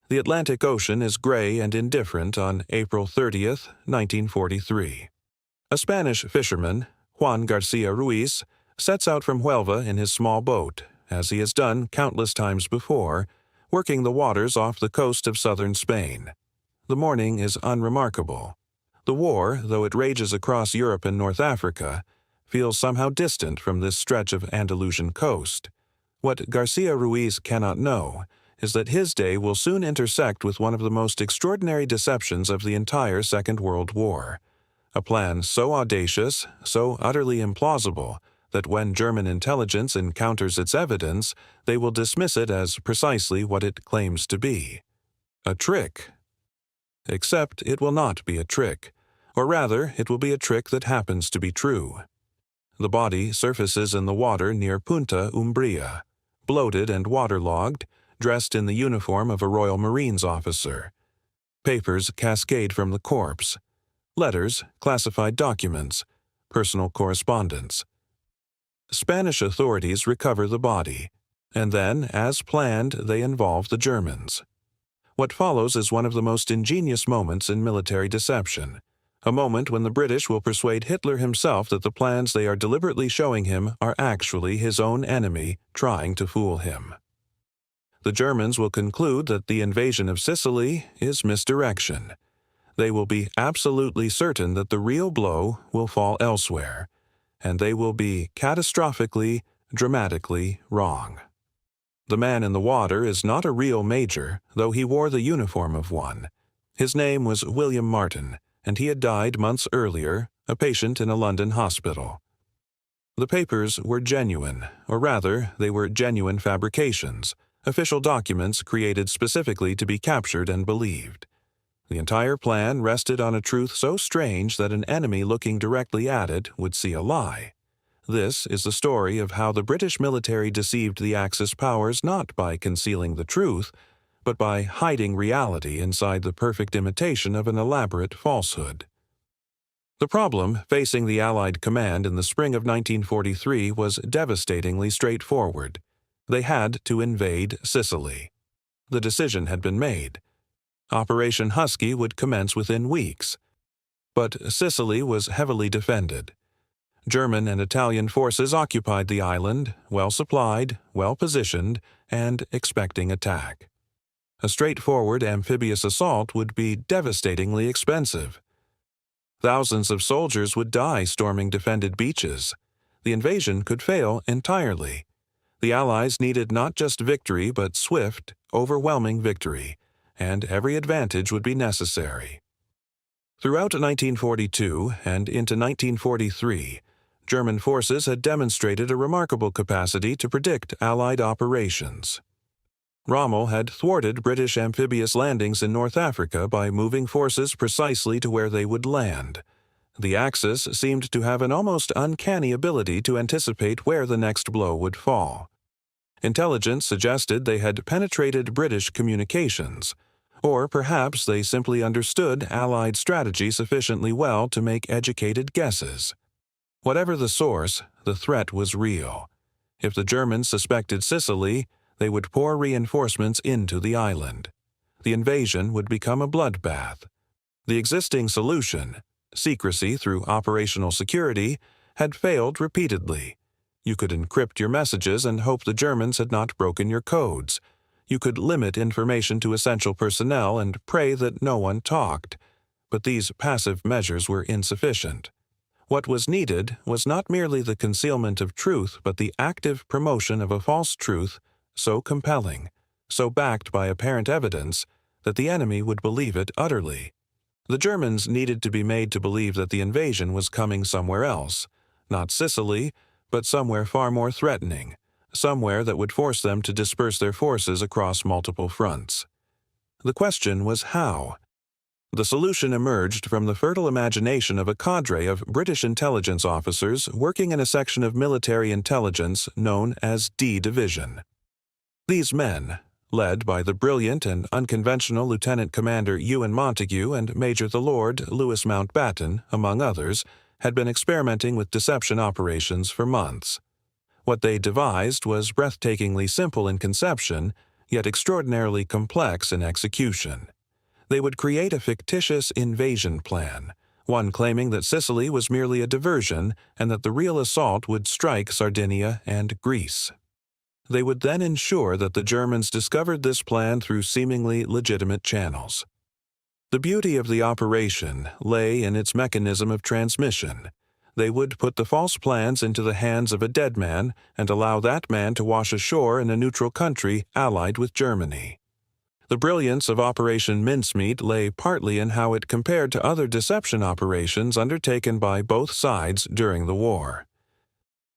The Atlantic Ocean is gray and indifferent on April 30th, 1943. A Spanish fisherman, Juan Garcia Ruiz, sets out from Huelva in his small boat, as he has done countless times before, working the waters off the coast of southern Spain. The morning is unremarkable. The war, though it rages across Europe and North Africa, feels somehow distant from this stretch of Andalusian coast. What Garcia Ruiz cannot know is that his day will soon intersect with one of the most extraordinary deceptions of the entire Second World War. A plan so audacious, so utterly implausible, that when German intelligence encounters its evidence, they will dismiss it as precisely what it claims to be: a trick. Except it will not be a trick, or rather, it will be a trick that happens to be true. The body surfaces in the water near Punta Umbria, bloated and waterlogged, dressed in the uniform of a Royal Marines officer. Papers cascade from the corpse: letters, classified documents, personal correspondence. Spanish authorities recover the body, and then, as planned, they involve the Germans. What follows is one of the most ingenious moments in military deception, a moment when the British will persuade Hitler himself that the plans they are deliberately showing him are actually his own enemy trying to fool him. The Germans will conclude that the invasion of Sicily is misdirection. They will be absolutely certain that the real blow will fall elsewhere, and they will be catastrophically, dramatically wrong. The man in the water is not a real major, though he wore the uniform of one. His name was William Martin, and he had died months earlier, a patient in a London hospital. The papers were genuine, or rather, they were genuine fabrications, official documents created specifically to be captured and believed. The entire plan rested on a truth so strange that an enemy looking directly at it would see a lie. This is the story of how the British military deceived the Axis powers not by concealing the truth, but by hiding reality inside the perfect imitation of an elaborate falsehood. The problem facing the Allied command in the spring of 1943 was devastatingly straightforward. They had to invade Sicily. The decision had been made. Operation Husky would commence within weeks. But Sicily was heavily defended. German and Italian forces occupied the island, well supplied, well positioned, and expecting attack. A straightforward amphibious assault would be devastatingly expensive. Thousands of soldiers would die storming defended beaches. The invasion could fail entirely. The Allies needed not just victory but swift, overwhelming victory, and every advantage would be necessary. Throughout 1942 and into 1943, German forces had demonstrated a remarkable capacity to predict Allied operations. Rommel had thwarted British amphibious landings in North Africa by moving forces precisely to where they would land. The Axis seemed to have an almost uncanny ability to anticipate where the next blow would fall. Intelligence suggested they had penetrated British communications, or perhaps they simply understood Allied strategy sufficiently well to make educated guesses. Whatever the source, the threat was real. If the Germans suspected Sicily, they would pour reinforcements into the island. The invasion would become a bloodbath. The existing solution, secrecy through operational security, had failed repeatedly. You could encrypt your messages and hope the Germans had not broken your codes. You could limit information to essential personnel and pray that no one talked. But these passive measures were insufficient. What was needed was not merely the concealment of truth, but the active promotion of a false truth so compelling, so backed by apparent evidence, that the enemy would believe it utterly. The Germans needed to be made to believe that the invasion was coming somewhere else, not Sicily, but somewhere far more threatening, somewhere that would force them to disperse their forces across multiple fronts. The question was how. The solution emerged from the fertile imagination of a cadre of British intelligence officers working in a section of military intelligence known as D Division. These men, led by the brilliant and unconventional Lieutenant Commander Ewan Montague and Major the Lord Louis Mountbatten, among others, had been experimenting with deception operations for months. What they devised was breathtakingly simple in conception, yet extraordinarily complex in execution. They would create a fictitious invasion plan, one claiming that Sicily was merely a diversion and that the real assault would strike Sardinia and Greece. They would then ensure that the Germans discovered this plan through seemingly legitimate channels. The beauty of the operation lay in its mechanism of transmission. They would put the false plans into the hands of a dead man and allow that man to wash ashore in a neutral country allied with Germany. The brilliance of Operation Mincemeat lay partly in how it compared to other deception operations undertaken by both sides during the war.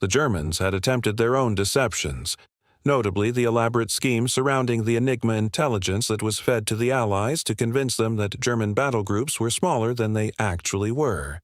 The Germans had attempted their own deceptions, notably the elaborate scheme surrounding the Enigma intelligence that was fed to the Allies to convince them that German battle groups were smaller than they actually were.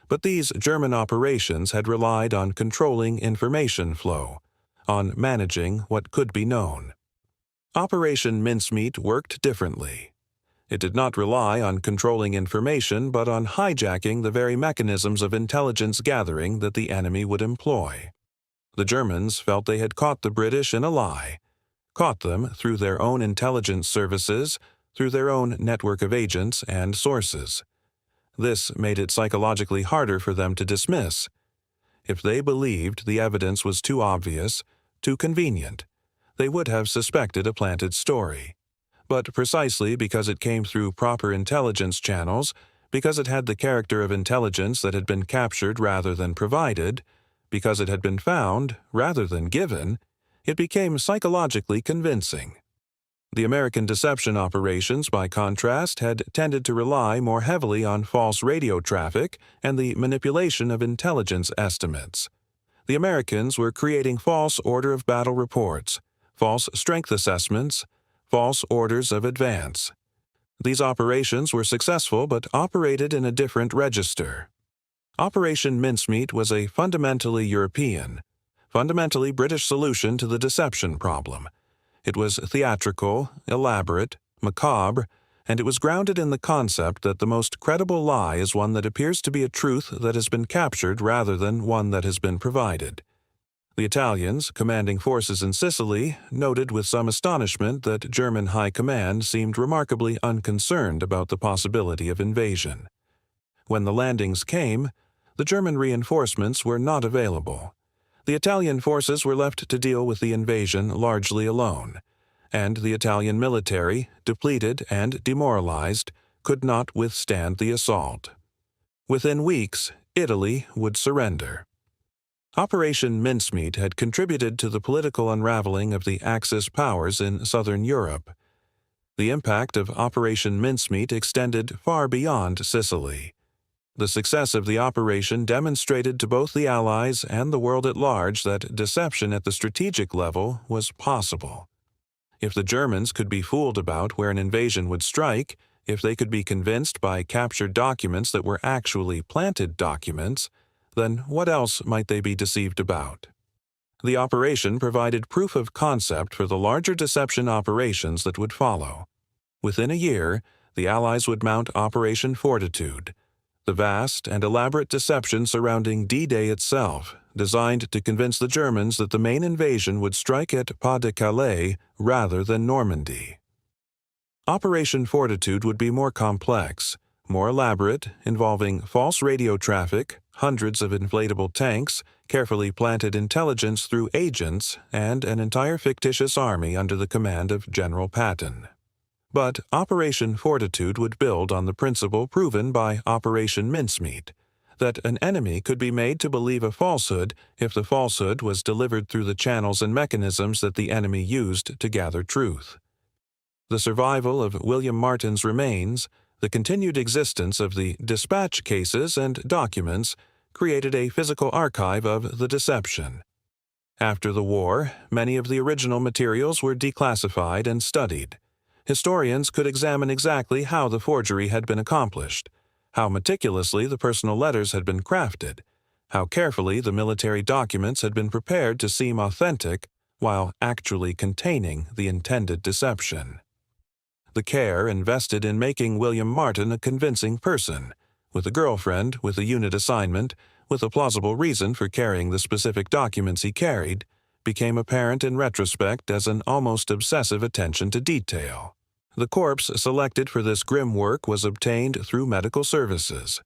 But these German operations had relied on controlling information flow, on managing what could be known. Operation Mincemeat worked differently. It did not rely on controlling information but on hijacking the very mechanisms of intelligence gathering that the enemy would employ. The Germans felt they had caught the British in a lie, caught them through their own intelligence services, through their own network of agents and sources. This made it psychologically harder for them to dismiss. If they believed the evidence was too obvious, too convenient, they would have suspected a planted story. But precisely because it came through proper intelligence channels, because it had the character of intelligence that had been captured rather than provided, because it had been found rather than given, it became psychologically convincing. The American deception operations, by contrast, had tended to rely more heavily on false radio traffic and the manipulation of intelligence estimates. The Americans were creating false order of battle reports, false strength assessments, false orders of advance. These operations were successful but operated in a different register. Operation Mincemeat was a fundamentally European, fundamentally British solution to the deception problem. It was theatrical, elaborate, macabre, and it was grounded in the concept that the most credible lie is one that appears to be a truth that has been captured rather than one that has been provided. The Italians, commanding forces in Sicily, noted with some astonishment that German high command seemed remarkably unconcerned about the possibility of invasion. When the landings came, the German reinforcements were not available. The Italian forces were left to deal with the invasion largely alone, and the Italian military, depleted and demoralized, could not withstand the assault. Within weeks, Italy would surrender. Operation Mincemeat had contributed to the political unraveling of the Axis powers in southern Europe. The impact of Operation Mincemeat extended far beyond Sicily. The success of the operation demonstrated to both the Allies and the world at large that deception at the strategic level was possible. If the Germans could be fooled about where an invasion would strike, if they could be convinced by captured documents that were actually planted documents, then what else might they be deceived about? The operation provided proof of concept for the larger deception operations that would follow. Within a year, the Allies would mount Operation Fortitude, the vast and elaborate deception surrounding D-Day itself, designed to convince the Germans that the main invasion would strike at Pas-de-Calais rather than Normandy. Operation Fortitude would be more complex, more elaborate, involving false radio traffic, hundreds of inflatable tanks, carefully planted intelligence through agents, and an entire fictitious army under the command of General Patton. But Operation Fortitude would build on the principle proven by Operation Mincemeat, that an enemy could be made to believe a falsehood if the falsehood was delivered through the channels and mechanisms that the enemy used to gather truth. The survival of William Martin's remains, the continued existence of the dispatch cases and documents, created a physical archive of the deception. After the war, many of the original materials were declassified and studied. Historians could examine exactly how the forgery had been accomplished, how meticulously the personal letters had been crafted, how carefully the military documents had been prepared to seem authentic while actually containing the intended deception. The care invested in making William Martin a convincing person, with a girlfriend, with a unit assignment, with a plausible reason for carrying the specific documents he carried, became apparent in retrospect as an almost obsessive attention to detail. The corpse selected for this grim work was obtained through medical services.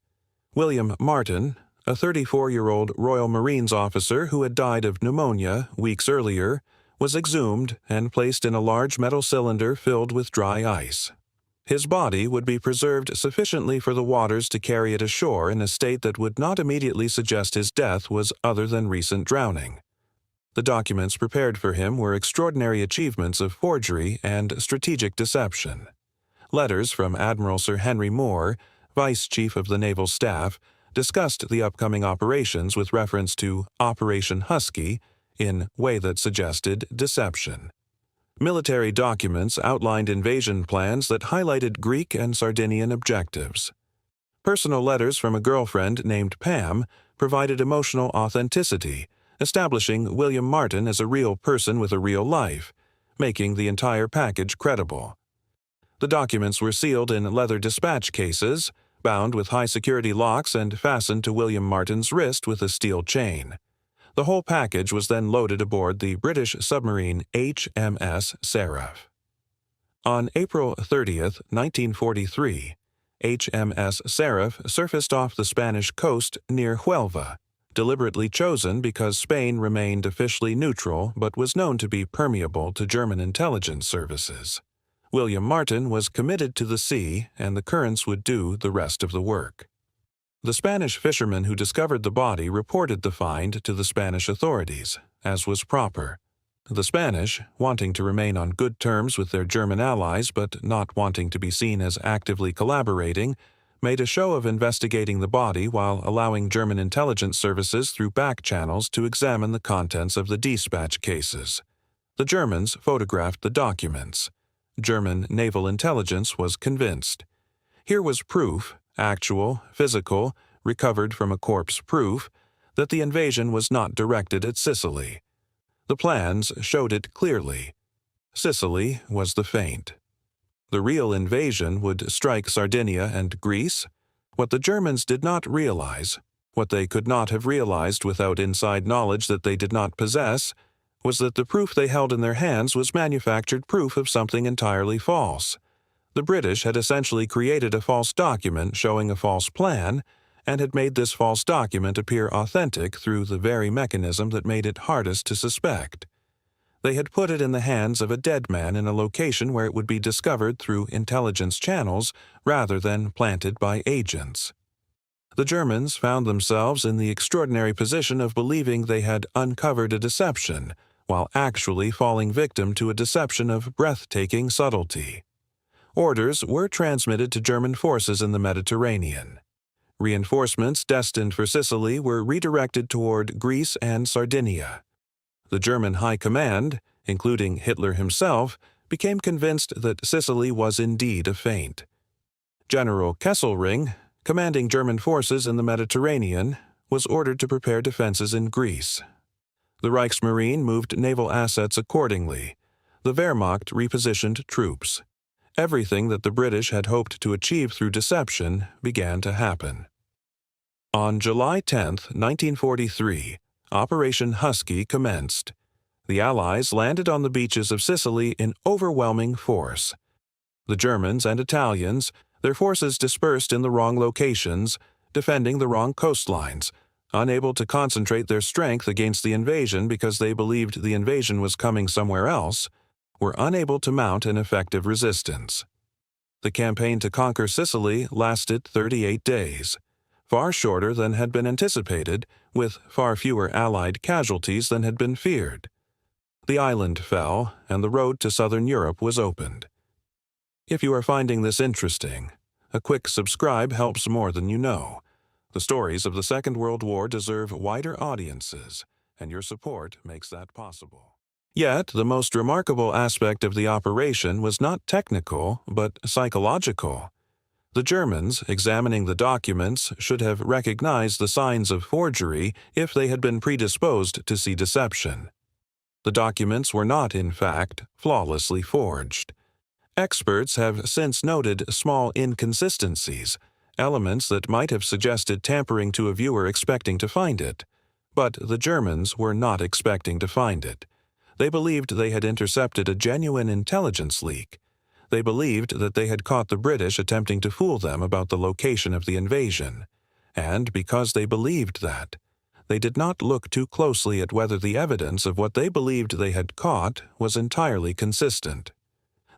William Martin, a 34-year-old Royal Marines officer who had died of pneumonia weeks earlier, was exhumed and placed in a large metal cylinder filled with dry ice. His body would be preserved sufficiently for the waters to carry it ashore in a state that would not immediately suggest his death was other than recent drowning. The documents prepared for him were extraordinary achievements of forgery and strategic deception. Letters from Admiral Sir Henry Moore, Vice Chief of the Naval Staff, discussed the upcoming operations with reference to Operation Husky in way that suggested deception. Military documents outlined invasion plans that highlighted Greek and Sardinian objectives. Personal letters from a girlfriend named Pam provided emotional authenticity, establishing William Martin as a real person with a real life, making the entire package credible. The documents were sealed in leather dispatch cases, bound with high-security locks and fastened to William Martin's wrist with a steel chain. The whole package was then loaded aboard the British submarine HMS Seraph. On April 30, 1943, HMS Seraph surfaced off the Spanish coast near Huelva, deliberately chosen because Spain remained officially neutral but was known to be permeable to German intelligence services. William Martin was committed to the sea, and the currents would do the rest of the work. The Spanish fishermen who discovered the body reported the find to the Spanish authorities, as was proper. The Spanish, wanting to remain on good terms with their German allies but not wanting to be seen as actively collaborating, made a show of investigating the body while allowing German intelligence services through back channels to examine the contents of the dispatch cases. The Germans photographed the documents. German naval intelligence was convinced. Here was proof, actual, physical, recovered from a corpse proof, that the invasion was not directed at Sicily. The plans showed it clearly. Sicily was the feint. The real invasion would strike Sardinia and Greece. What the Germans did not realize, what they could not have realized without inside knowledge that they did not possess, was that the proof they held in their hands was manufactured proof of something entirely false. The British had essentially created a false document showing a false plan, and had made this false document appear authentic through the very mechanism that made it hardest to suspect. They had put it in the hands of a dead man in a location where it would be discovered through intelligence channels rather than planted by agents. The Germans found themselves in the extraordinary position of believing they had uncovered a deception, while actually falling victim to a deception of breathtaking subtlety. Orders were transmitted to German forces in the Mediterranean. Reinforcements destined for Sicily were redirected toward Greece and Sardinia. The German High Command, including Hitler himself, became convinced that Sicily was indeed a feint. General Kesselring, commanding German forces in the Mediterranean, was ordered to prepare defenses in Greece. The Reichsmarine moved naval assets accordingly. The Wehrmacht repositioned troops. Everything that the British had hoped to achieve through deception began to happen. On July 10, 1943, Operation Husky commenced. The Allies landed on the beaches of Sicily in overwhelming force. The Germans and Italians, their forces dispersed in the wrong locations, defending the wrong coastlines, unable to concentrate their strength against the invasion because they believed the invasion was coming somewhere else, were unable to mount an effective resistance. The campaign to conquer Sicily lasted 38 days, far shorter than had been anticipated, with far fewer Allied casualties than had been feared. The island fell, and the road to southern Europe was opened. If you are finding this interesting, a quick subscribe helps more than you know. The stories of the Second World War deserve wider audiences, and your support makes that possible. Yet, the most remarkable aspect of the operation was not technical, but psychological. The Germans, examining the documents, should have recognized the signs of forgery if they had been predisposed to see deception. The documents were not, in fact, flawlessly forged. Experts have since noted small inconsistencies, elements that might have suggested tampering to a viewer expecting to find it. But the Germans were not expecting to find it. They believed they had intercepted a genuine intelligence leak. They believed that they had caught the British attempting to fool them about the location of the invasion. And because they believed that, they did not look too closely at whether the evidence of what they believed they had caught was entirely consistent.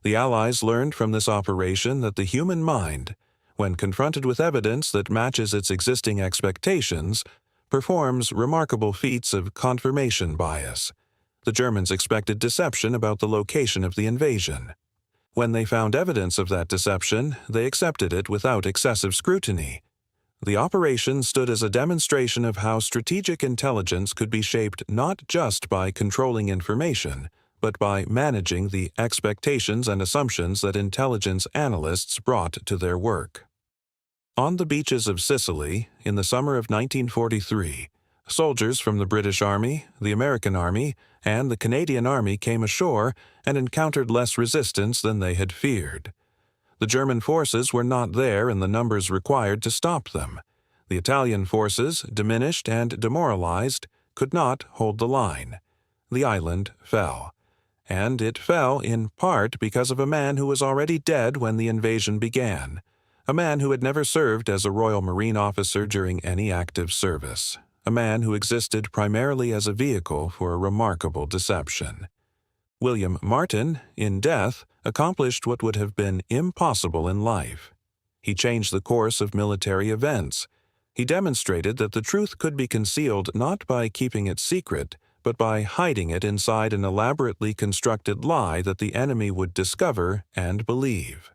The Allies learned from this operation that the human mind, when confronted with evidence that matches its existing expectations, performs remarkable feats of confirmation bias. The Germans expected deception about the location of the invasion. When they found evidence of that deception, they accepted it without excessive scrutiny. The operation stood as a demonstration of how strategic intelligence could be shaped not just by controlling information, but by managing the expectations and assumptions that intelligence analysts brought to their work. On the beaches of Sicily, in the summer of 1943, soldiers from the British Army, the American Army, and the Canadian Army came ashore and encountered less resistance than they had feared. The German forces were not there in the numbers required to stop them. The Italian forces, diminished and demoralized, could not hold the line. The island fell. And it fell in part because of a man who was already dead when the invasion began, a man who had never served as a Royal Marine officer during any active service, a man who existed primarily as a vehicle for a remarkable deception. William Martin, in death, accomplished what would have been impossible in life. He changed the course of military events. He demonstrated that the truth could be concealed not by keeping it secret, but by hiding it inside an elaborately constructed lie that the enemy would discover and believe.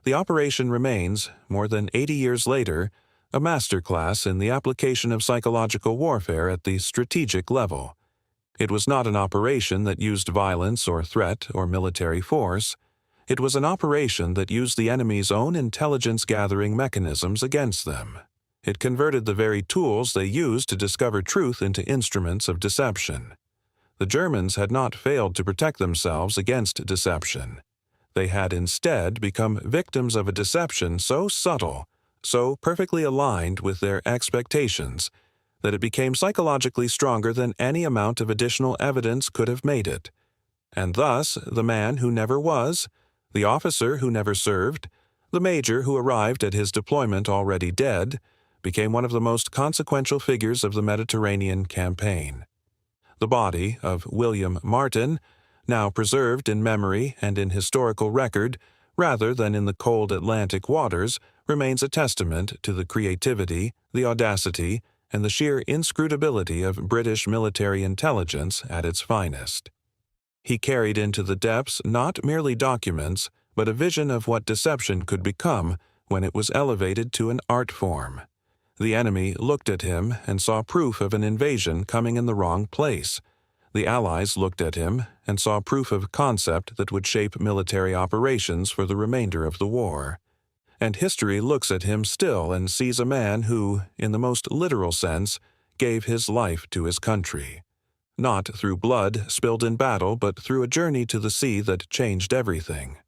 The operation remains, more than 80 years later, a masterclass in the application of psychological warfare at the strategic level. It was not an operation that used violence or threat or military force. It was an operation that used the enemy's own intelligence-gathering mechanisms against them. It converted the very tools they used to discover truth into instruments of deception. The Germans had not failed to protect themselves against deception. They had instead become victims of a deception so subtle, so perfectly aligned with their expectations, that it became psychologically stronger than any amount of additional evidence could have made it. And thus, the man who never was, the officer who never served, the major who arrived at his deployment already dead, became one of the most consequential figures of the Mediterranean campaign. The body of William Martin, now preserved in memory and in historical record, rather than in the cold Atlantic waters, remains a testament to the creativity, the audacity, and the sheer inscrutability of British military intelligence at its finest. He carried into the depths not merely documents, but a vision of what deception could become when it was elevated to an art form. The enemy looked at him and saw proof of an invasion coming in the wrong place. The Allies looked at him and saw proof of concept that would shape military operations for the remainder of the war. And history looks at him still and sees a man who, in the most literal sense, gave his life to his country. Not through blood spilled in battle, but through a journey to the sea that changed everything.